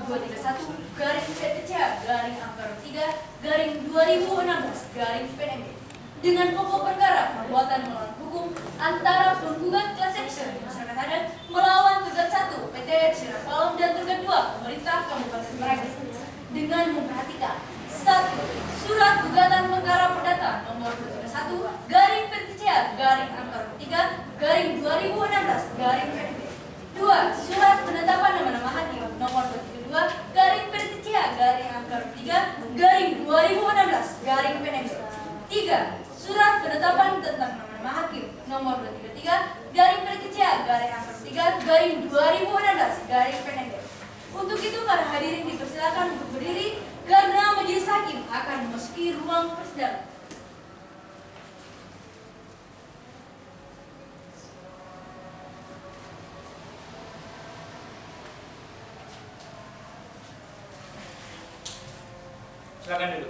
231/PMB dengan pokok perkara perbuatan melawan hukum antara penggugat class action masyarakat adat melawan Tergugat 1 PT Sirap Palem dan Tergugat 2 pemerintah Kabupaten Merauke dengan memperhatikan 1. Surat gugatan perkara perdata nomor 231/PMB 2. Surat penetapan nama-nama hakim nomor 232/3/2016/PMB 3. Surat penetapan tentang nama-nama hakim nomor 233/3/2016/PMB. Untuk itu para hadirin dipersilakan untuk berdiri karena majelis hakim akan memasuki ruang persidangan. Silakan dulu.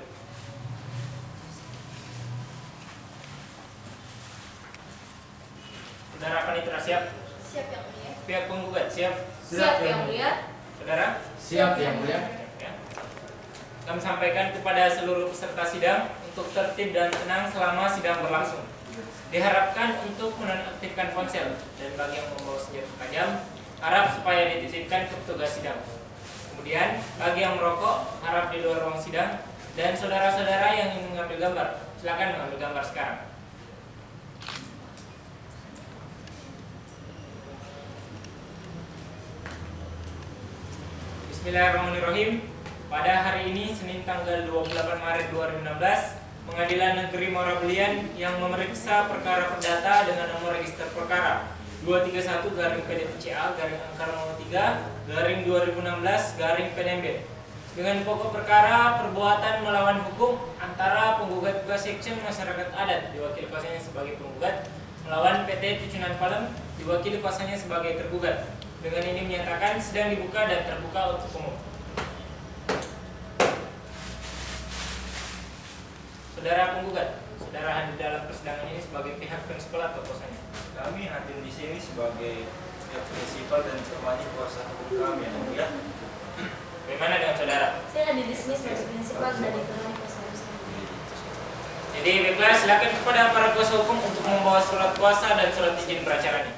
Saudara panitera siap? Siap yang mulia. Pihak penggugat siap? Siap yang mulia. Saudara? Siap yang mulia. Ya. Kami sampaikan kepada seluruh peserta sidang untuk tertib dan tenang selama sidang berlangsung. Diharapkan untuk menonaktifkan ponsel dan bagi yang membawa senjata tajam, harap supaya dititipkan ke petugas sidang. Kemudian, bagi yang merokok, harap di luar ruang sidang. Dan saudara-saudara yang ingin mengambil gambar, silakan mengambil gambar sekarang. Bismillahirrahmanirrahim. Pada hari ini, Senin tanggal 28 Maret 2016, Pengadilan Negeri Muara Belian yang memeriksa perkara perdata dengan nomor register perkara 231/PDTCA/03/2016/PNB dengan pokok perkara perbuatan melawan hukum antara penggugat class action masyarakat adat diwakili kuasanya sebagai penggugat melawan PT Tujunan Palem diwakili kuasanya sebagai tergugat. Dengan ini menyatakan sidang dibuka dan terbuka untuk umum. Saudara penggugat, saudara hadir dalam persidangan ini sebagai pihak prinsipal atau kuasanya? Kami hadir di sini sebagai pihak prinsipal dan ditemani kuasa hukum kami yang mulia. Bagaimana dengan saudara? Saya hadir di sini sebagai prinsipal dan ditemani kuasa hukum. Jadi baiklah, silakan kepada para kuasa hukum untuk membawa surat kuasa dan surat izin beracaranya.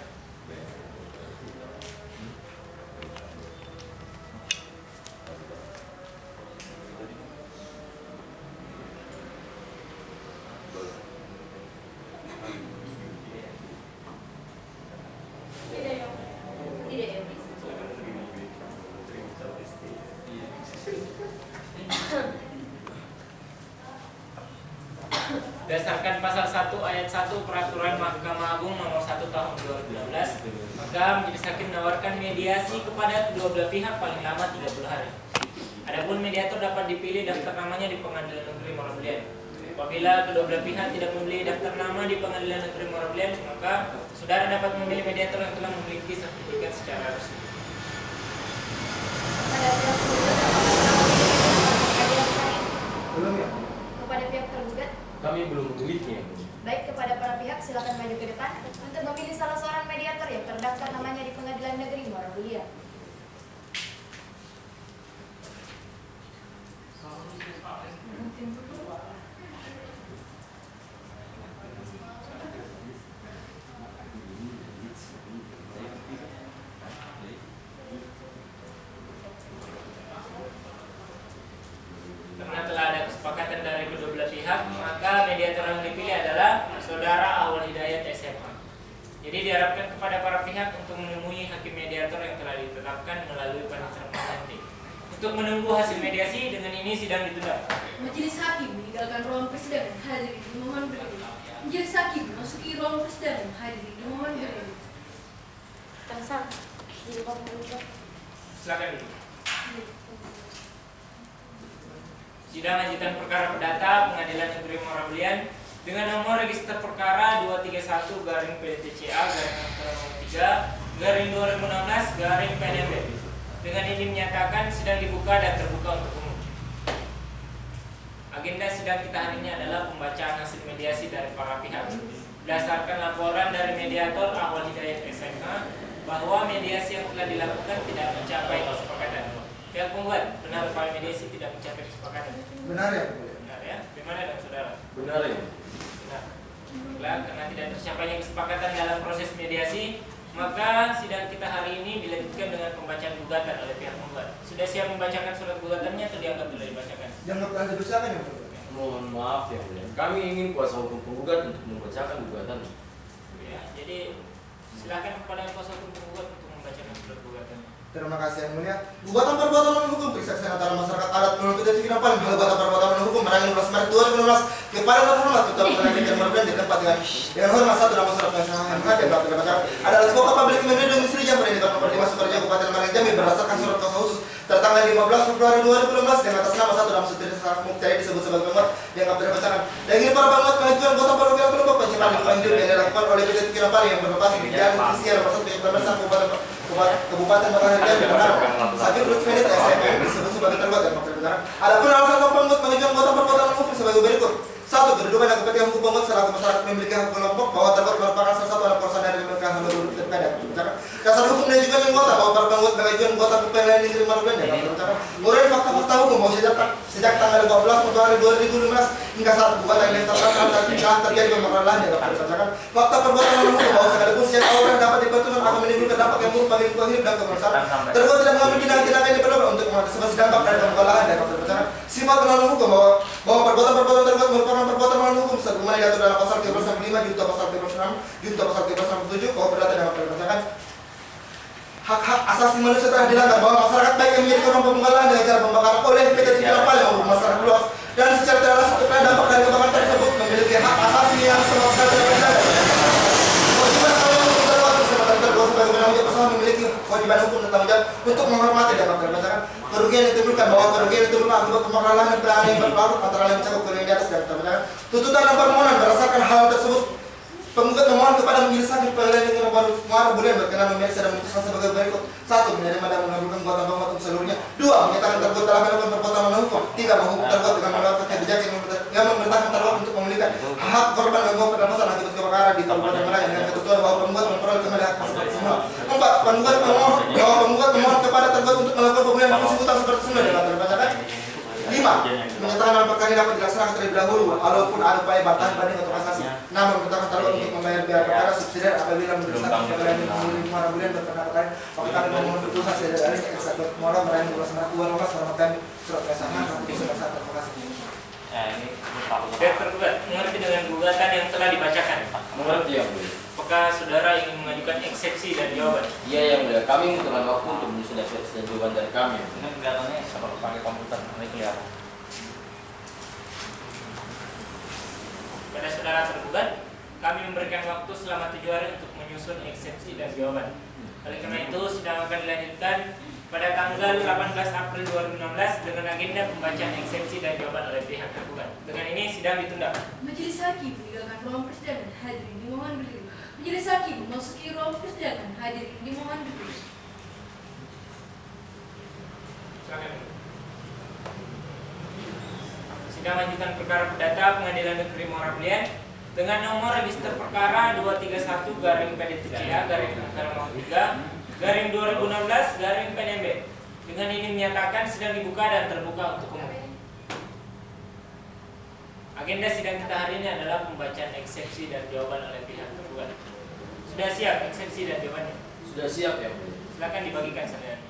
Berdasarkan pasal 1 ayat 1 Peraturan Mahkamah Agung nomor 1 tahun 2016, maka majelis hakim menawarkan mediasi kepada kedua belah pihak paling lama 30 hari. Adapun mediator dapat dipilih daftar namanya di Pengadilan Negeri Muara Belian. Apabila kedua belah pihak tidak memilih daftar nama di Pengadilan Negeri Muara Belian, maka saudara dapat memilih mediator yang telah memiliki sertifikat secara resmi. Belum ya? Kepada pihak tergugat, Kami belum memiliki. baik kepada para pihak silakan maju ke depan untuk memilih salah seorang mediator yang terdaftar namanya di Pengadilan Negeri Muara Belian. Karena telah ada kesepakatan dari kedua belah pihak, maka mediator yang dipilih adalah saudara Awal Hidayat SMA. Jadi diharapkan kepada para pihak untuk menemui hakim mediator yang telah ditetapkan melalui panitia nanti. Untuk menunggu hasil mediasi, dengan ini sidang ditunda. Majelis hakim meninggalkan ruang persidangan. Hadirin dimohon berdiri. Majelis hakim memasuki ruang persidangan. Hadirin dimohon berdiri. Tangsal, di depan penggugat. Silakan dulu. Sidang lanjutan perkara perdata Pengadilan Negeri Muara Belian dengan nomor register perkara 231/PDTCA/03/2016/PNB. Dengan ini menyatakan sidang dibuka dan terbuka untuk umum. Agenda sidang kita hari ini adalah pembacaan hasil mediasi dari para pihak. Berdasarkan laporan dari mediator Awal Hidayat SMA bahwa mediasi yang telah dilakukan tidak mencapai kesepakatan. Pihak penggugat penggugat, benar upaya mediasi tidak mencapai kesepakatan? Benar ya, Yang Mulia? Benar ya. Gimana dong saudara? Benar ya. Benar. Baiklah, karena tidak tercapainya kesepakatan dalam proses mediasi, maka sidang kita hari ini dilanjutkan dengan pembacaan gugatan oleh pihak penggugat. Sudah siap membacakan surat gugatannya atau dianggap telah dibacakan? Jangan telah dibacakan Yang Mulia. Mohon maaf Yang Mulia. Kami ingin kuasa hukum penggugat untuk membacakan gugatan. Ya, jadi silakan kepada kuasa hukum penggugat untuk membacakan surat gugatannya. Terima kasih Yang Mulia. Gugatan perbuatan melawan hukum persaksian antara masyarakat adat menurut ketentuan yang paling hal gugatan perbuatan melawan hukum menangani 12 Maret 2016 kepada terhormat Ketua Pengadilan Negeri Merbren di tempat dengan hormat satu nama surat pengesahan yang menghadap dapat dibacakan adalah sebuah publik memiliki misteri yang beredar nomor 5 Sukoharjo Kabupaten Malang Jambi berdasarkan surat kuasa khusus tertanggal 15 Februari 2016 dengan atas nama satu nama Sutrisno Saraf Muktari disebut sebagai penggugat yang dapat dibacakan. Dan ini para penggugat mengajukan gugatan perbuatan kelompok pencemaran lingkungan hidup yang dilakukan oleh PT Kinapari yang berlokasi di Jalan Krisia nomor 1 Pembersang Kabupaten Batanghari Jambi benar. Sakit Ruth Felit SMM disebut sebagai tergugat dan fakta benar. Adapun alasan penggugat mengajukan gugatan perbuatan hukum sebagai berikut. 1. Kedudukan dan kepentingan hukum penggugat selaku masyarakat memiliki hak kelompok bahwa tergugat merupakan salah satu anak perusahaan dari pemerintahan Haluan Terkada. Dasar hukum dan juga menggota bahwa para penggugat mengajukan gugatan ke Pengadilan Negeri Merbren dan uraian fakta-fakta hukum bahwa sejak tanggal 12 Februari 2015 hingga saat gugatan yang daftarkan telah terjadi pembakaran lahan yang dapat dibacakan. Fakta perbuatan melawan hukum bahwa sekalipun sejak awal yang dapat diperhitungkan akan menimbulkan dampak yang buruk bagi lingkungan hidup dan keberlangsungan. Tergugat tidak mengambil tindakan yang diperlukan untuk mengantisipasi dampak dari pembakaran lahan yang dapat dibacakan. Sifat melawan hukum bahwa perbuatan-perbuatan tergugat merupakan perbuatan melawan hukum sebagaimana diatur dalam pasal 365 junto pasal 366 junto pasal 367 bahwa perdata dapat dibacakan. Hak-hak asasi manusia telah dilanggar bahwa masyarakat baik yang menjadi korban pembakaran lahan dengan cara pembakaran oleh PT Kinapari maupun masyarakat luas dan secara tidak langsung terkena dampak dari kebakaran tersebut memiliki hak asasi yang sama sekali tidak dilanggar. Kewajiban kalau untuk tergugat bersama tergugat sebagai penanggung jawab memiliki kewajiban hukum dan tanggung jawab untuk menghormati dan memperbacakan kerugian yang ditimbulkan bahwa kerugian yang ditimbulkan akibat pembakaran lahan dan penanganan yang berlarut antara lain mencakup kerugian di atas dan terbacakan. Tuntutan dan permohonan berdasarkan hal tersebut. Penggugat memohon kepada majelis hakim Pengadilan Negeri Muara Bulian berkenan memeriksa dan memutuskan sebagai berikut. 1. Menerima dan mengabulkan gugatan penggugat untuk seluruhnya. 2. Menyatakan tergugat telah melakukan perbuatan melawan hukum. 3. Menghukum tergugat dengan melakukan kebijakan yang memerintahkan tergugat untuk memulihkan hak korban gangguan pernafasan akibat kebakaran di Kabupaten Malang dengan ketentuan bahwa penggugat memperoleh kembali hak seperti semula. 4. Penggugat memohon kepada tergugat untuk melakukan pemulihan fungsi hutang seperti semula dengan terbacakan. 5. Menyatakan dalam perkara dapat dilaksanakan terlebih dahulu walaupun ada upaya bantahan banding atau kasasi. 6. Memerintahkan tergugat untuk membayar biaya perkara subsidiar apabila mendesak Pengadilan Negeri Muara Bulian berkenan terkait apakah memohon putusan dari eksekutif Muara meraih 12 Maret 2012 melakukan surat kesamaan dan putusan bersama. Terima kasih. Pihak tergugat mengerti dengan gugatan yang telah dibacakan. Mengerti Yang Mulia. Apakah saudara ingin mengajukan eksepsi dan jawaban? Iya Yang Mulia. Kami membutuhkan waktu untuk menyusun eksepsi dan jawaban dari kami. Ini kelihatannya seperti pakai komputer, ini kelihatan. Pada saudara tergugat, kami memberikan waktu selama 7 hari untuk menyusun eksepsi dan jawaban. Oleh karena itu, sidang akan dilanjutkan pada tanggal 18 April 2016 dengan agenda pembacaan eksepsi dan jawaban oleh pihak tergugat. Dengan ini, sidang ditunda. Majelis hakim meninggalkan ruang persidangan. Hadirin dimohon berdiri. Majelis hakim memasuki ruang persidangan. Hadirin dimohon berdiri. Silakan. Sidang lanjutan perkara perdata Pengadilan Negeri Muara Bulian dengan nomor register perkara 231-PDTCA-3 dengan ini menyatakan sidang dibuka dan terbuka untuk umum. Agenda sidang kita hari ini adalah pembacaan eksepsi dan jawaban oleh pihak tergugat. Sudah siap eksepsi dan jawabannya? Sudah siap Yang Mulia. Silakan dibagikan saudara.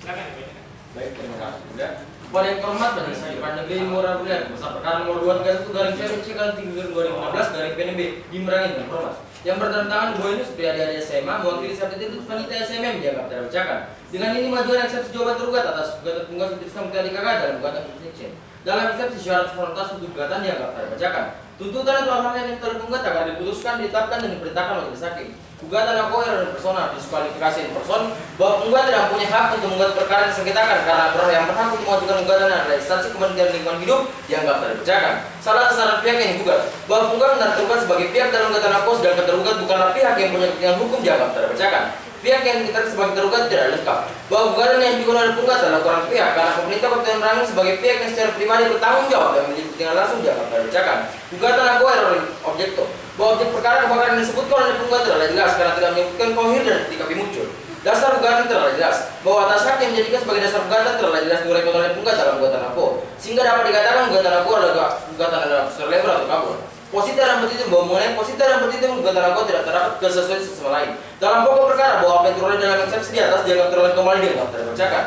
Silakan dibagikan. Baik, terima kasih. Sudah. Kepada yang terhormat Majelis Hakim Pengadilan Negeri Muara Bulian besar perkara nomor 2-1-PNB dimerangi dengan hormat. Yang bertentangan dua ini seperti adik-adik SMA mewakili sertifikat wanita SMM dianggap tidak dibacakan. Dengan ini majuan eksepsi jawaban tergugat atas gugatan penggugat Sutrisno Muktari KK dalam gugatan Indonesia. Dalam eksepsi syarat formalitas untuk gugatan dianggap tidak dibacakan. Tuntutan atau hal yang telah penggugat akan diputuskan, ditetapkan dan diperintahkan majelis hakim. Gugatan akoir dan personal diskualifikasi in person bahwa penggugat tidak punya hak untuk menggugat perkara yang disengketakan karena berhak yang berhak untuk mengajukan gugatan adalah instansi Kementerian Lingkungan Hidup dianggap tidak dibacakan. Salah sasaran pihak yang digugat bahwa penggugat dan tergugat sebagai pihak dalam gugatan akos dan tergugat bukanlah pihak yang punya kepentingan hukum dianggap tidak dibacakan. Pihak yang diterima sebagai tergugat tidak lengkap bahwa gugatan yang diajukan oleh penggugat adalah kurang pihak karena pemerintah Kabupaten Merangin sebagai pihak yang secara pribadi bertanggung jawab dan memiliki kepentingan langsung dianggap telah dibacakan. Gugatan aku error objekto. Bahwa objek perkara kebakaran yang disebutkan oleh penggugat telah jelas karena tidak menyebutkan kohir dan bukti kami muncul. Dasar gugatan telah jelas bahwa atas hak yang dijadikan sebagai dasar gugatan telah jelas diuraikan oleh penggugat dalam gugatan aku, sehingga dapat dikatakan gugatan aku adalah gugatan adalah terlempar atau kabur. Posita dan petitum bahwa mengenai posita dan petitum gugatan aku tidak terdapat kesesuaian sama lain. Dalam pokok perkara bahwa apa yang teroleh dalam eksepsi di atas dianggap teroleh kembali dianggap terbacakan.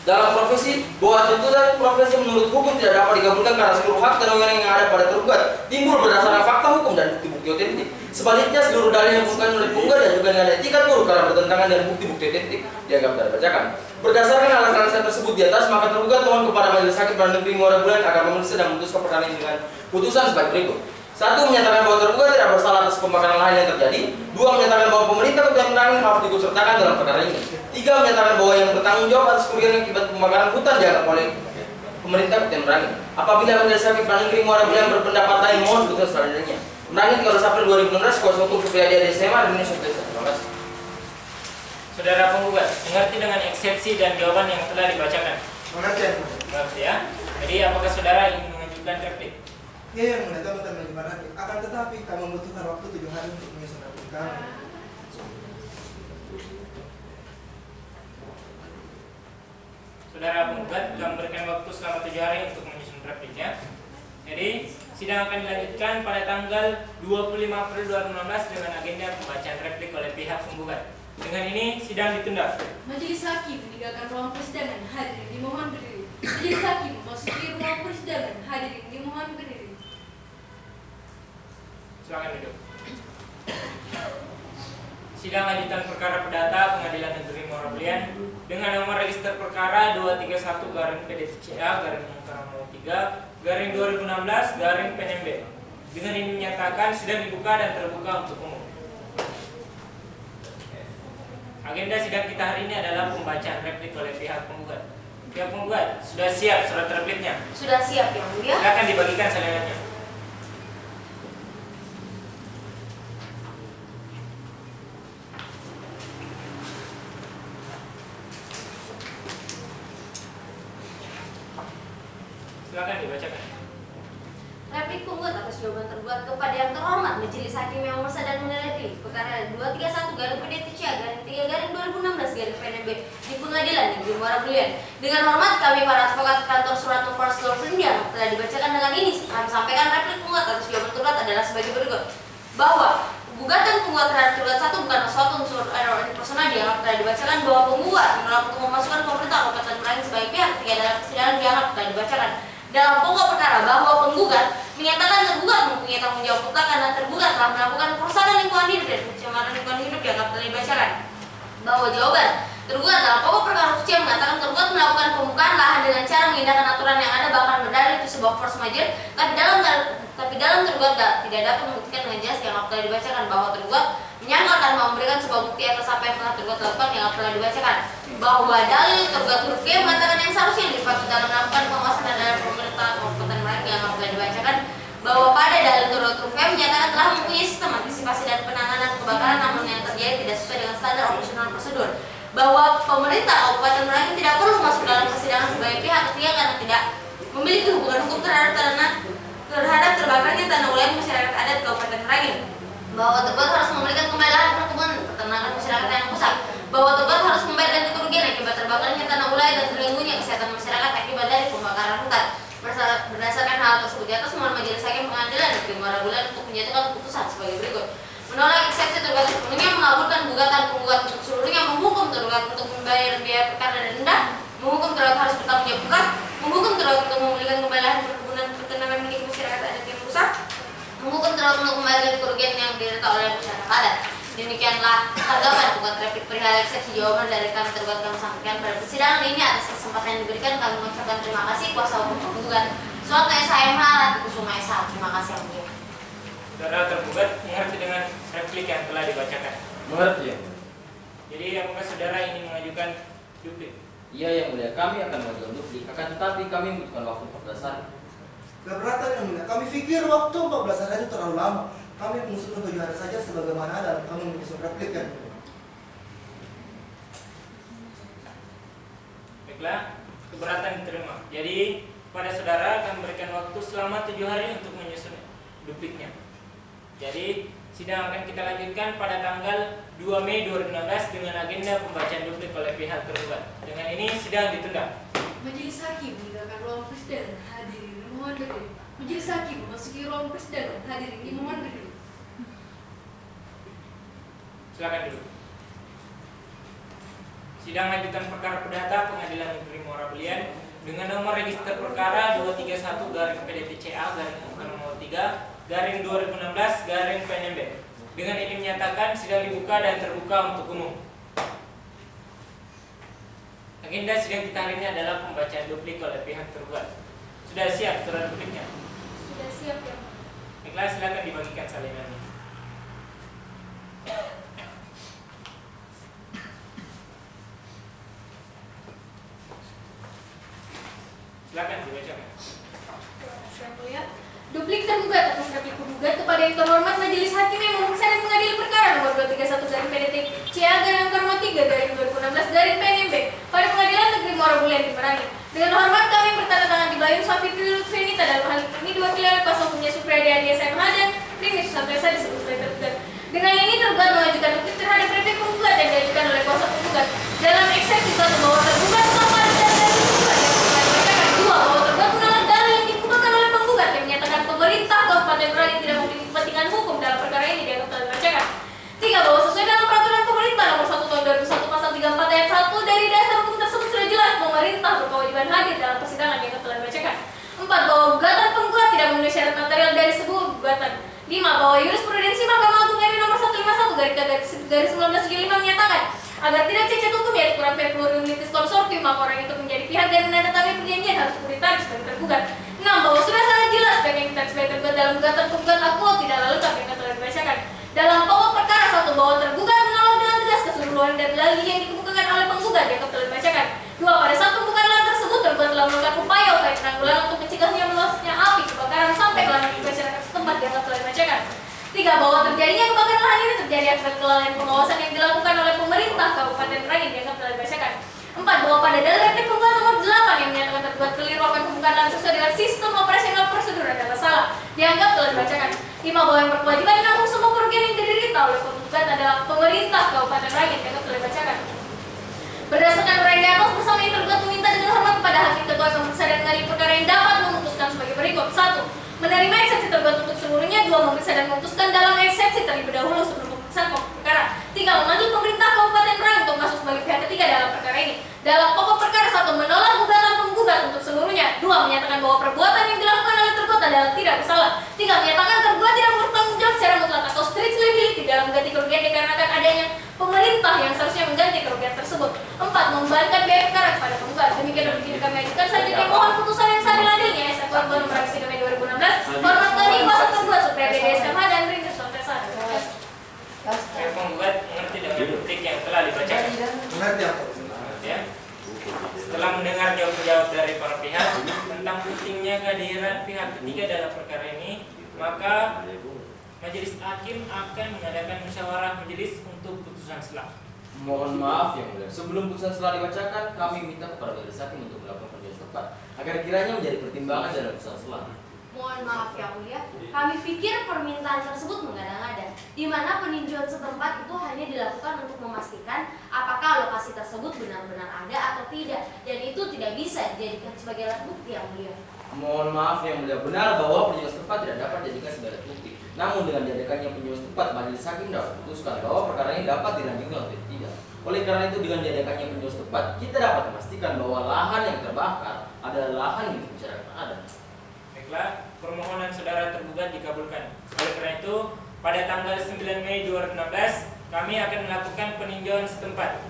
Dalam profesi, bahwa tuntutan profesi menurut hukum tidak dapat digabungkan karena seluruh hak dan wewenang yang ada pada tergugat timbul berdasarkan fakta hukum dan bukti-bukti otentik. Sebaliknya, seluruh dalil yang bukan oleh penggugat dan juga dengan etikat buruk karena bertentangan dengan bukti-bukti otentik dianggap tidak dibacakan. Berdasarkan alasan-alasan tersebut di atas, maka tergugat mohon kepada Majelis Hakim Pengadilan Negeri Muara Bulan agar memeriksa dan memutuskan perkara ini dengan putusan sebagai berikut. 1. Menyatakan bahwa tergugat tidak bersalah atas pembakaran lahan yang terjadi. 2. Menyatakan bahwa pemerintah Kabupaten Merangin harus diikutsertakan dalam perkara ini. 3. Menyatakan bahwa yang bertanggung jawab atas kerugian akibat pembakaran hutan dianggap oleh pemerintah Kabupaten Merangin. Apabila Majelis Hakim Pengadilan Negeri Muara Bulan berpendapat lain, mohon putusan selanjutnya. Merangin 13 April 2016, kuasa hukum Supriyadi SMA Indonesia. Terima kasih. Saudara penggugat, mengerti dengan eksepsi dan jawaban yang telah dibacakan? Mengerti ya? Mengerti ya? Jadi apakah saudara ingin mengajukan replik? Ya, yang mulia kami akan mengajukan replik. Akan tetapi kami membutuhkan waktu 7 hari untuk menyusun replik kami. Saudara penggugat, kami berikan waktu selama 7 hari untuk menyusun repliknya. Jadi, sidang akan dilanjutkan pada tanggal 25 April 2016 dengan agenda pembacaan replik oleh pihak penggugat. Dengan ini, sidang ditunda. Majelis Hakim meninggalkan ruang persidangan, hadirin dimohon berdiri. Majelis Hakim memasuki ruang persidangan, hadirin dimohon berdiri. Silakan duduk. Sidang lanjutan perkara perdata Pengadilan Negeri Muara Bulan dengan nomor register perkara 231-PDTCA-03-2016-PNMB. Dengan ini menyatakan sidang dibuka dan terbuka untuk umum. Agenda sidang kita hari ini adalah pembacaan replik oleh pihak penggugat. Pihak penggugat sudah siap surat repliknya? Sudah siap yang mulia. Silakan dibagikan saliannya. Silakan dibacakan. Replik penggugat atas jawaban tergugat kepada yang terhormat Majelis Hakim yang memeriksa dan meneliti perkara 231-PDTCA-3-2016-PNMB di Pengadilan Negeri Muara Bulan. Dengan hormat kami para advokat kantor surat nomor yang telah dibacakan dengan ini kami sampaikan replik penggugat atas jawaban tergugat adalah sebagai berikut. Bahwa gugatan penggugat terhadap tergugat 1 bukan suatu unsur error personal dianggap telah dibacakan, bahwa penggugat menolak untuk memasukkan pemerintah Kabupaten Merangin sebagai pihak ketiga dalam persidangan dianggap telah dibacakan. Dalam pokok perkara bahwa penggugat menyatakan tergugat mempunyai tanggung jawab mutlak karena tergugat telah melakukan perusakan lingkungan hidup dan pencemaran lingkungan hidup dianggap telah dibacakan. Bahwa jawaban tergugat dalam pokok perkara C mengatakan tergugat melakukan pembukaan lahan dengan cara mengindahkan aturan yang ada bahkan berdalil itu sebuah force majeure, tapi dalam tergugat tidak dapat membuktikan dengan jelas dianggap telah dibacakan. Bahwa tergugat menyangkal tanpa memberikan sebuah bukti atas apa yang telah tergugat lakukan dianggap telah dibacakan. Bahwa dalil tergugat huruf G mengatakan yang seharusnya dipakai dalam melakukan pengawasan terhadap pemerintah Kabupaten Merangin dianggap telah dibacakan. Bahwa pada dalil tergugat huruf M menyatakan telah mempunyai sistem antisipasi dan penanganan kebakaran namun yang terjadi tidak sesuai dengan standar operasional prosedur. Bahwa pemerintah Kabupaten Merangin tidak perlu masuk dalam persidangan sebagai pihak ketiga karena tidak memiliki hubungan hukum terhadap terbakarnya tanah wilayah masyarakat adat Kabupaten Merangin. Bahwa tergugat harus memberikan kembali lahan perkebunan peternakan masyarakat yang rusak. Bahwa tergugat harus membayar ganti kerugian akibat terbakarnya tanah wilayah dan terganggunya kesehatan masyarakat akibat dari pembakaran hutan. Berdasarkan hal tersebut di atas, mohon Majelis Hakim Pengadilan Negeri Muara Bulan untuk menjatuhkan keputusan sebagai berikut. Menolak eksepsi tergugat sepenuhnya, mengabulkan gugatan penggugat untuk seluruhnya, menghukum tergugat untuk membayar biaya perkara dan denda, menghukum tergugat harus bertanggung jawab mutlak, menghukum tergugat untuk memulihkan kembali lahan perkebunan peternakan milik masyarakat adat yang rusak, menghukum tergugat untuk membayar kerugian yang diderita oleh masyarakat adat. Demikianlah tanggapan penggugat replik perihal eksepsi jawaban dari kami tergugat kami sampaikan pada persidangan ini. Atas kesempatan yang diberikan kami mengucapkan terima kasih kuasa hukum penggugat Suatu SHMH Ratu Kusuma SH. Terima kasih yang mulia. Saudara tergugat mengerti dengan replik yang telah dibacakan? Mengerti ya? Jadi apakah saudara ingin mengajukan duplik? Iya yang mulia, kami akan mengajukan duplik. Akan tetapi kami membutuhkan waktu 14 hari. Keberatan yang mulia, kami pikir waktu 14 hari itu terlalu lama. Kami mengusulkan 7 hari saja sebagaimana dalam kami menyusun replik kan. Baiklah, keberatan diterima. Jadi pada saudara akan memberikan waktu selama 7 hari untuk menyusun dupliknya. Jadi sidang akan kita lanjutkan pada tanggal 2 Mei 2016 dengan agenda pembacaan duplik oleh pihak tergugat. Dengan ini sidang ditunda. Majelis Hakim meninggalkan ruang persidangan. Hadirin dimohon berdiri. Majelis Hakim memasuki ruang persidangan. Hadirin dimohon berdiri. Silakan duduk. Sidang lanjutan perkara perdata Pengadilan Negeri Muara Belian dengan nomor register perkara 231-PDTCA-3/03/2016-PNMB. Dengan ini menyatakan sidang dibuka dan terbuka untuk umum. Agenda sidang kita hari ini adalah pembacaan duplik oleh pihak tergugat. Sudah siap surat dupliknya? Sudah siap ya. Baiklah, silakan dibagikan salinannya. Silakan dibacakan. Yang mulia, duplik tergugat atas replik penggugat kepada yang terhormat Majelis Hakim yang memeriksa dan mengadili perkara nomor 231/PDTCA-2016-PNMB pada Pengadilan Negeri Muara Belian di Merangin. Dengan hormat kami bertanda tangan di Bayun Safitri Lutfinita dalam hal ini diwakili oleh kuasa hukumnya Supriyadi Adi SMH dan Rini Susantresa disebut sebagai tergugat. Dengan ini tergugat mengajukan duplik terhadap replik penggugat yang diajukan oleh kuasa penggugat dalam eksepsi 1 bahwa tergugat telah melakukan dari penggugat yang dibacakan, 2 bahwa tergugat menolak dalil yang dikemukakan oleh penggugat yang menyatakan pemerintah Kabupaten Merangin tidak memiliki kepentingan hukum dalam perkara ini dianggap telah dibacakan. 3 bahwa sesuai dengan peraturan pemerintah nomor 1 tahun 2001 pasal 34 ayat 1 dari dasar hukum tersebut sudah jelas pemerintah berkewajiban hadir dalam persidangan dianggap telah dibacakan. 4 bahwa gugatan penggugat tidak memenuhi syarat material dari sebuah gugatan. 5 bahwa jurisprudensi Mahkamah Agung RI nomor 151/1975 menyatakan agar tidak cacat hukum yaitu kurang fair plurium litis konsortium maka orang ikut menjadi pihak dan menandatangani perjanjian harus ditarik sebagai tergugat. 6 bahwa sudah sangat jelas pihak yang ditarik sebagai tergugat dalam gugatan penggugat akuo tidak lalu tapi yang telah dibacakan. Dalam pokok perkara 1 bahwa tergugat menolak dengan tegas keseluruhan dan dalil yang dikemukakan oleh penggugat yang telah dibacakan. 2 pada saat pembukaan lahan tersebut tergugat telah melakukan upaya penanggulangan untuk mencegahnya meluasnya api kebakaran sampai ke lahan masyarakat setempat yang telah dibacakan. 3 bahwa terjadinya kebakaran lahan ini terjadi akibat kelalaian pengawasan yang dilakukan oleh pemerintah Kabupaten Merangin yang telah dibacakan. 4 bahwa pada dalil replik penggugat nomor 8 yang menyatakan tergugat keliru akan pembukaan lahan sesuai dengan sistem operasional prosedur adalah salah dianggap telah dibacakan. 5 bahwa yang berkewajiban menanggung semua kerugian yang diderita oleh penggugat adalah pemerintah Kabupaten Merangin yang telah dibacakan. Berdasarkan uraian di atas bersama yang tergugat meminta dengan hormat kepada hakim ketua yang memeriksa dan mengadili perkara yang dapat memutuskan sebagai berikut. 1. Menerima eksepsi tergugat untuk seluruhnya. 2. Memeriksa dan memutuskan dalam eksepsi terlebih dahulu sebelum pemeriksaan pokok perkara. 3. Memanggil pemerintah Kabupaten Merangin untuk masuk sebagai pihak ketiga dalam perkara ini. Dalam pokok perkara 1. Menolak gugatan penggugat untuk seluruhnya. 2. Menyatakan bahwa perbuatan yang dilakukan oleh tergugat adalah tidak bersalah. 3. Menyatakan tergugat tidak bertanggung jawab secara mutlak atau strict liability dalam mengganti kerugian dikarenakan adanya pemerintah yang seharusnya mengganti kerugian tersebut. 4. Membebankan biaya perkara kepada penggugat. Demikian begini kami ajukan selanjutnya mohon putusan yang seadil-adilnya SFK nomor 3 Mei 2016. Hormat kami kuasa tergugat Supriyadi SMH dan Rini Susantresa. Penggugat mengerti dengan duplik yang telah dibacakan. Mengerti apa? Ya. Setelah mendengar jawab-jawab dari para pihak tentang pentingnya kehadiran pihak ketiga dalam perkara ini, maka Majelis Hakim akan mengadakan musyawarah majelis untuk putusan selah. Mohon maaf yang mulia, sebelum putusan selah dibacakan, kami minta kepada Majelis Hakim untuk melakukan penjelasan tepat agar kiranya menjadi pertimbangan dalam putusan selah. Mohon maaf yang mulia, kami pikir permintaan tersebut mengada-ngada, di mana peninjauan setempat itu hanya dilakukan untuk memastikan apakah lokasi tersebut benar-benar ada atau tidak, dan itu tidak bisa dijadikan sebagai alat bukti yang mulia. Mohon maaf yang mulia, benar bahwa peninjauan setempat tidak dapat dijadikan sebagai alat bukti. Namun dengan diadakannya peninjauan setempat, Majelis Hakim dapat memutuskan bahwa perkara ini dapat dilanjutkan atau tidak. Oleh karena itu dengan diadakannya peninjauan setempat, kita dapat memastikan bahwa lahan yang terbakar adalah lahan milik masyarakat adat. Baiklah, permohonan saudara tergugat dikabulkan. Oleh karena itu, pada tanggal 9 Mei 2016, kami akan melakukan peninjauan setempat.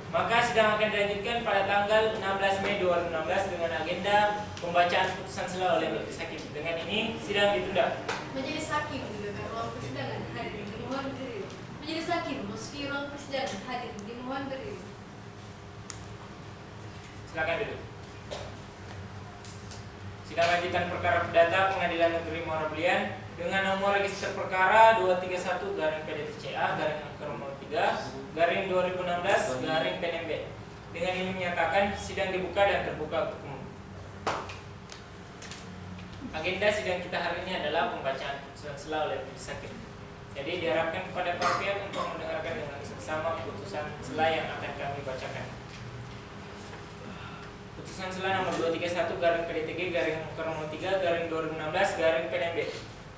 Maka sidang akan dilanjutkan pada tanggal 16 Mei 2016 dengan agenda pembacaan putusan selah oleh Majelis Hakim. Dengan ini, sidang ditunda. Majelis Hakim meninggalkan ruang persidangan. Hadirin dimohon berdiri. Majelis Hakim memasuki ruang persidangan. Hadirin dimohon berdiri. Silakan duduk. Sidang lanjutan perkara perdata Pengadilan Negeri Muara Belian dengan nomor register perkara 231/PDTCA-03/2016-PNMB. Dengan ini menyatakan sidang dibuka dan terbuka untuk umum. Agenda sidang kita hari ini adalah pembacaan putusan sela oleh majelis hakim. Jadi diharapkan kepada para pihak untuk mendengarkan dengan seksama putusan sela yang akan kami bacakan. Putusan sela nomor 231 garing PDTG garing Muker 03 garing 2016 garing PNB.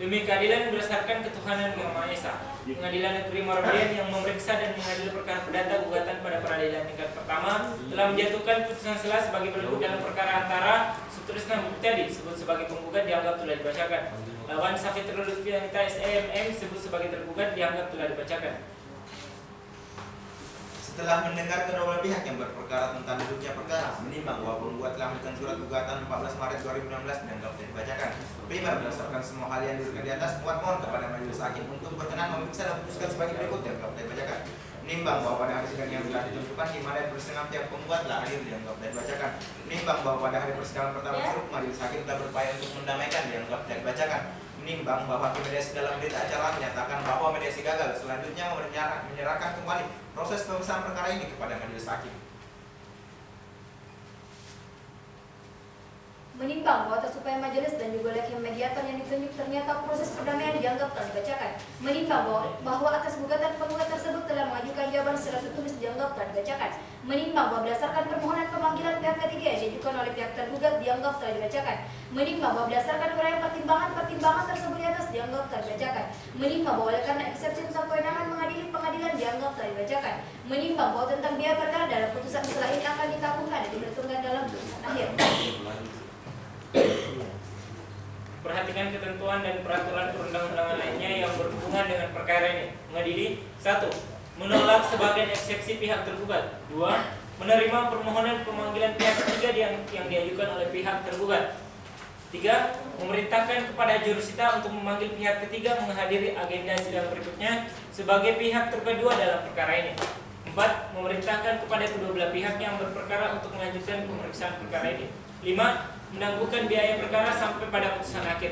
Demi keadilan berdasarkan ketuhanan Yang Maha Esa, Pengadilan Negeri Muarabelian yang memeriksa dan mengadili perkara perdata gugatan pada peradilan tingkat pertama telah menjatuhkan putusan sela sebagai berikut dalam perkara antara Sutrisna Muktadi disebut sebagai penggugat dianggap telah dibacakan. Lawan Safitri Lutfianita SEMM disebut sebagai tergugat dianggap telah dibacakan. Setelah mendengar kedua belah pihak yang berperkara tentang duduknya perkara, menimbang bahwa penggugat telah mengajukan surat gugatan 14 Maret 2016 dan dapat dibacakan. Prima berdasarkan semua hal yang disebutkan di atas, mohon kepada majelis hakim untuk berkenan memeriksa dan memutuskan sebagai berikut yang dapat dibacakan. Menimbang bahwa pada hari sidang yang telah ditentukan di mana persidangan pihak penggugat telah hadir dianggap dan dibacakan. Menimbang bahwa pada hari persidangan pertama tersebut majelis hakim telah berupaya untuk mendamaikan dianggap dan dibacakan. Menimbang bahwa hakim mediasi dalam berita acara menyatakan bahwa mediasi gagal, selanjutnya menyerahkan kembali proses pemeriksaan perkara ini kepada majelis hakim. Menimbang bahwa atas upaya majelis dan juga oleh hakim mediator yang ditunjuk ternyata proses perdamaian dianggap telah dibacakan. Menimbang bahwa atas gugatan penggugat tersebut telah mengajukan jawaban secara tertulis dianggap telah dibacakan. Menimbang bahwa berdasarkan permohonan pemanggilan pihak ketiga yang diajukan oleh pihak tergugat dianggap telah dibacakan. Menimbang bahwa berdasarkan uraian pertimbangan tersebut di atas dianggap telah dibacakan. Menimbang bahwa oleh karena eksepsi tentang kewenangan mengadili pengadilan dianggap telah dibacakan. Menimbang bahwa tentang biaya perkara dalam putusan sela ini akan ditanggungan dan diperhitungkan dalam putusan akhir. Perhatikan ketentuan dan peraturan perundang-undangan lainnya yang berhubungan dengan perkara ini. Mengadili 1. Menolak sebagian eksepsi pihak tergugat. 2. Menerima permohonan pemanggilan pihak ketiga yang diajukan oleh pihak tergugat. 3. Memerintahkan kepada jurusita untuk memanggil pihak ketiga menghadiri agenda sidang berikutnya sebagai pihak terkedua dalam perkara ini. 4. Memerintahkan kepada kedua belah pihak yang berperkara untuk melanjutkan pemeriksaan perkara ini. 5. Menangguhkan biaya perkara sampai pada putusan akhir.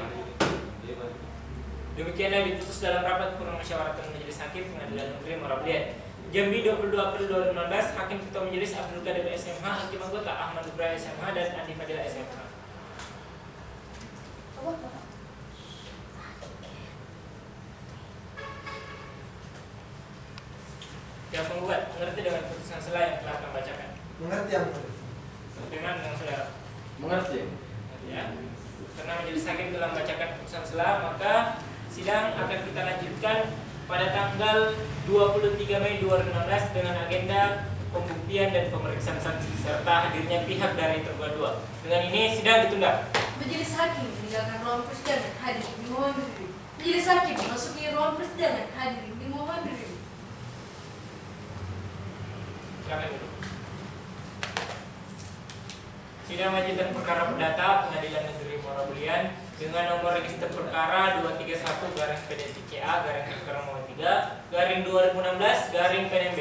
Demikianlah diputus dalam rapat permusyawaratan majelis hakim Pengadilan Negeri Muarabelian. Jambi 22 April 2016, Hakim Ketua Majelis Abdul Qadir SMH, Hakim Anggota Ahmad Ibrahim SMH dan Andi Fadila SMH. Yang penggugat mengerti dengan putusan sela yang telah kami bacakan? Mengerti yang Dengan saudara? Mengerti? Ya. Karena majelis hakim telah membacakan putusan sela, maka sidang akan kita lanjutkan pada tanggal 23 Mei 2016 dengan agenda pembuktian dan pemeriksaan saksi serta hadirnya pihak dari tergugat 2. Dengan ini sidang ditunda. Majelis hakim meninggalkan ruang persidangan, hadir dimohon berdiri. Majelis hakim memasuki ruang persidangan, hadir dimohon berdiri. Silakan duduk. Sidang lanjutan perkara perdata Pengadilan Negeri Muarabelian dengan nomor register perkara 231/PDTCA/PNB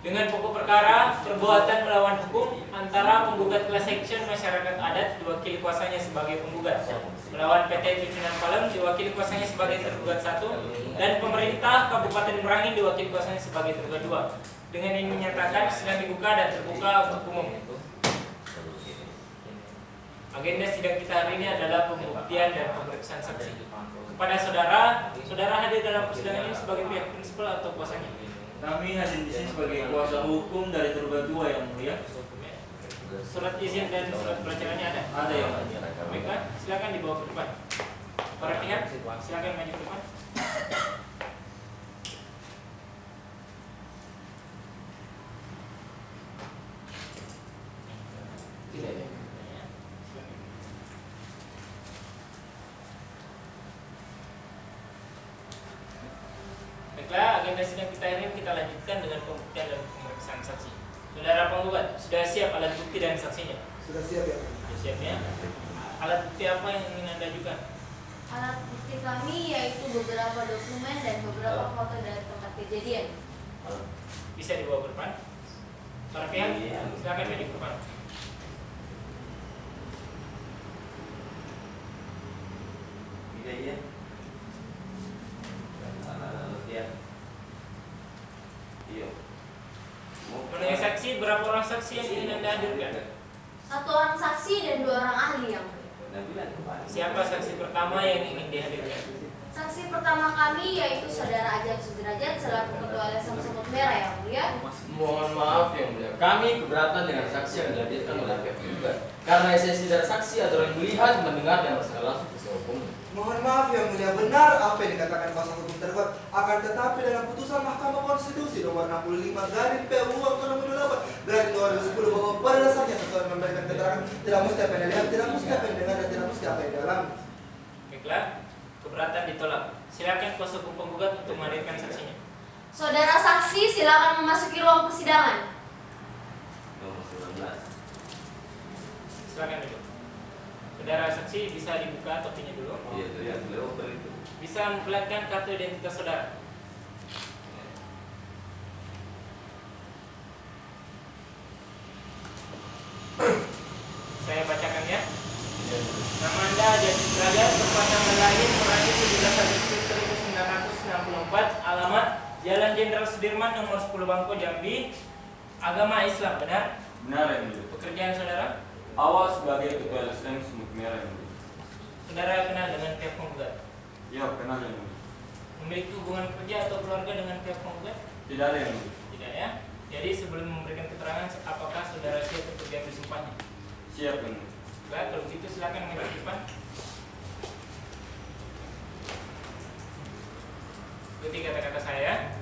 dengan pokok perkara perbuatan melawan hukum antara penggugat class action masyarakat adat diwakili kuasanya sebagai penggugat melawan PT Tujuan Palem diwakili kuasanya sebagai tergugat 1 dan pemerintah Kabupaten Merangin diwakili kuasanya sebagai tergugat 2. Dengan ini menyatakan sidang dibuka dan terbuka untuk umum. Agenda sidang kita hari ini adalah pembuktian dan pemeriksaan saksi. Kepada saudara hadir dalam persidangan ini sebagai pihak prinsipal atau kuasanya? Kami hadir di sini sebagai kuasa hukum dari tergugat 2 yang mulia. Surat izin dan surat pelacakannya ada? Ada yang Baiklah, silakan dibawa ke depan. Para pihak, silakan maju ke depan. Baiklah, agenda sidang kita ini kita lanjutkan dengan pembuktian dan pemeriksaan saksi. Saudara penggugat, sudah siap alat bukti dan saksinya? sudah siap ya? Sudah siap ya? Alat bukti apa yang ingin Anda ajukan? Alat bukti kami yaitu beberapa dokumen dan beberapa foto dari tempat kejadian. Bisa dibawa ke depan. Para pihak, silakan maju ke depan. Iya. Mengenai saksi, berapa orang saksi yang ingin Anda hadirkan? 1 orang saksi dan 2 orang ahli yang mulia. Siapa saksi pertama yang ingin dihadirkan? Saksi pertama kami yaitu Saudara Ajat Sudrajat selaku Ketua LSM Semut Merah yang mulia. Mohon maaf yang mulia, kami keberatan dengan saksi yang dihadirkan oleh pihak tergugat. Karena esensi dari saksi adalah melihat, mendengar, dan merasakan langsung peristiwa hukum. Mohon maaf yang mulia, benar apa yang dikatakan kuasa hukum tergugat. Akan tetapi dengan putusan Mahkamah Konstitusi nomor 65/PU nomor 28 garing 2010 bahwa pada dasarnya sesuai memberikan keterangan tidak mesti apa yang dilihat, tidak mesti apa yang dengar, dan tidak mesti apa yang dalam. Baiklah, keberatan ditolak. Silakan kuasa hukum penggugat untuk menghadirkan saksinya. Saudara saksi silakan memasuki ruang persidangan. Silakan dulu. Saudara saksi bisa dibuka topinya dulu. Bisa memperlihatkan kartu identitas saudara. Saya bacakan ya. Nama Anda Ajat Sudrajat, tempat tanggal lahir Meraih 17 Agustus 1964, alamat Jalan Jenderal Sudirman nomor 10 Bangko Jambi. Agama Islam, benar? Benar yang mulia. Pekerjaan saudara? Awal sebagai Ketua LSM Semut Merah yang mulia. Saudara kenal dengan pihak penggugat? Ya, kenal yang mulia. Memiliki hubungan kerja atau keluarga dengan pihak penggugat? Tidak ada yang mulia. Tidak ya. Jadi sebelum memberikan keterangan, apakah saudara siap untuk diambil sumpahnya? Siap yang mulia. Baik, kalau begitu silakan menghadap ke depan. Ikuti kata-kata saya.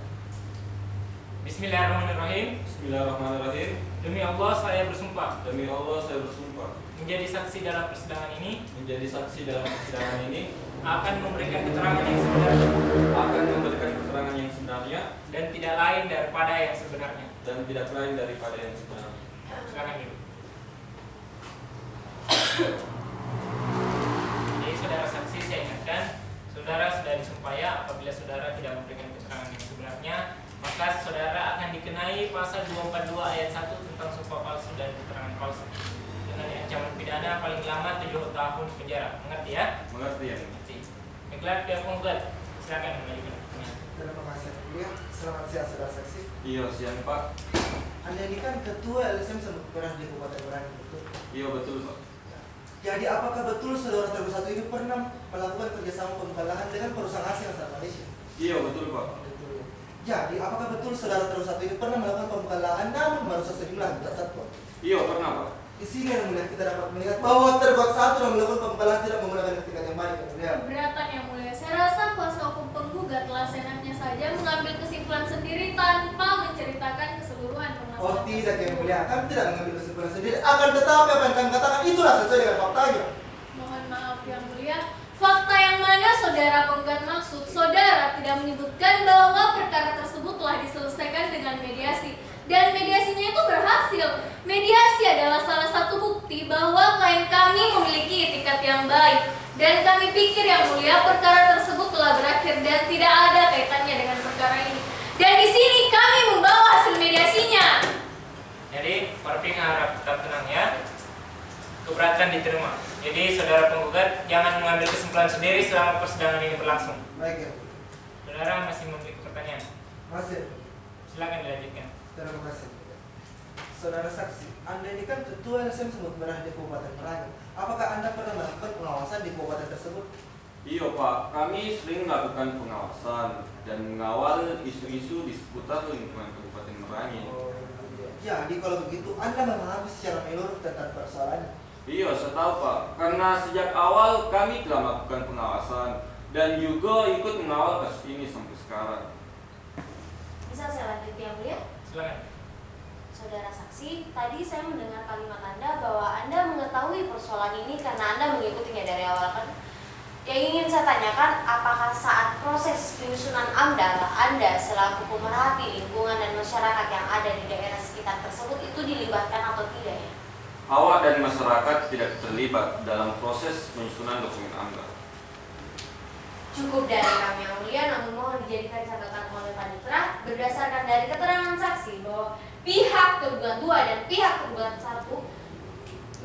Bismillahirrahmanirrahim. Bismillahirrahmanirrahim. Demi Allah saya bersumpah Demi Allah saya bersumpah menjadi saksi dalam persidangan ini, menjadi saksi dalam persidangan ini, akan memberikan keterangan yang sebenarnya akan memberikan keterangan yang sebenarnya dan tidak lain daripada yang sebenarnya. dan tidak lain daripada yang sebenarnya. Silakan dulu. Jadi saudara saksi, saya ingatkan, saudara sudah disumpah ya, apabila saudara tidak memberikan keterangan yang sebenarnya, maka saudara akan dikenai pasal 242 ayat 1 tentang sumpah palsu dan keterangan palsu dengan ancaman pidana paling lama 7 tahun penjara. Mengerti ya? Mengerti ya? Mengerti. Baiklah, pihak penggugat, silakan mengajukan pertanyaan. Terima kasih yang mulia. Selamat siang saudara saksi. Iya, siang Pak. Anda ini kan Ketua LSM Semut Merah di Kabupaten Merangin, betul? Iya, betul Pak. Jadi apakah betul saudara tergugat satu ini pernah melakukan kerjasama pembukaan lahan dengan perusahaan asing asal Malaysia? Iya, betul Pak. Betul. Jadi apakah betul saudara tergugat satu ini pernah melakukan pembukaan lahan namun merusak sejumlah habitat satwa? Iya, pernah Pak. Di sini yang mulia kita dapat melihat bahwa tergugat satu yang melakukan pembukaan lahan tidak menggunakan etikat yang baik, yang mulia. Keberatan yang mulia, saya rasa kuasa hukum penggugat telah senangnya saja mengambil kesimpulan sendiri tanpa menceritakan keseluruhan permasalahan. Oh tidak yang mulia, kami tidak mengambil kesimpulan sendiri. Akan tetapi apa yang kami katakan itulah sesuai dengan faktanya. Mohon maaf yang mulia, fakta yang mana saudara penggugat maksud? Saudara tidak menyebutkan bahwa perkara tersebut telah diselesaikan dengan mediasi. Dan mediasinya itu berhasil. Mediasi adalah salah satu bukti bahwa klien kami memiliki etikat yang baik. Dan kami pikir yang mulia perkara tersebut telah berakhir dan tidak ada kaitannya dengan perkara ini. Dan di sini kami membawa hasil mediasinya. Jadi, para pihak harap tetap tenang ya. Keberatan diterima. Jadi, saudara penggugat jangan mengambil kesimpulan sendiri selama persidangan ini berlangsung. Baik ya. Saudara masih memiliki pertanyaan? Masih. Silakan dilanjutkan. Terima kasih. Saudara saksi, Anda ini kan Ketua LSM Semut Merah di Kabupaten Merangin. Apakah Anda pernah melakukan pengawasan di kabupaten tersebut? Iya Pak, kami sering melakukan pengawasan dan mengawal isu-isu di seputar lingkungan Kabupaten Merangin. Oh, jadi kalau begitu Anda memahami secara menyeluruh tentang persoalannya. Iya, saya tahu Pak. Karena sejak awal kami telah melakukan pengawasan dan juga ikut mengawal kasus ini sampai sekarang. Bisa saya lanjut yang mulia? Silakan. Saudara saksi, tadi saya mendengar kalimat Anda bahwa Anda mengetahui persoalan ini karena Anda mengikutinya dari awal kan? Yang ingin saya tanyakan, apakah saat proses penyusunan AMDAL, Anda selaku pemerhati lingkungan dan masyarakat yang ada di daerah sekitar tersebut itu dilibatkan atau tidak ya? Awak dan masyarakat tidak terlibat dalam proses penyusunan dokumen AMDAL. Cukup dari kami yang mulia, namun mohon dijadikan catatan oleh panitera berdasarkan dari keterangan saksi bahwa pihak tergugat 2 dan pihak tergugat 1,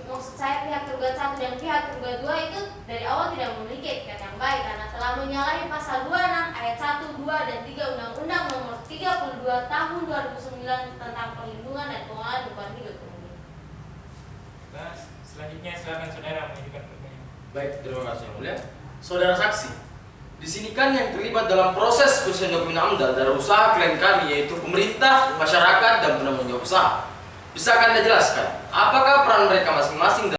maksud saya pihak tergugat 1 dan pihak tergugat 2 itu dari awal tidak memiliki etikat yang baik karena telah menyalahi pasal 26 ayat 1, 2, dan 3 Undang-Undang Nomor 32 Tahun 2009 tentang perlindungan dan pengelolaan lingkungan hidup. Nah, selanjutnya silakan saudara mengajukan pertanyaan. Baik, terima kasih yang mulia. Saudara saksi, di sini kan yang terlibat dalam proses perselisihan dokumen AMDAL dari usaha klien kami yaitu pemerintah, masyarakat, dan penanggung jawab usaha. Bisa Anda jelaskan, apakah peran mereka masing-masing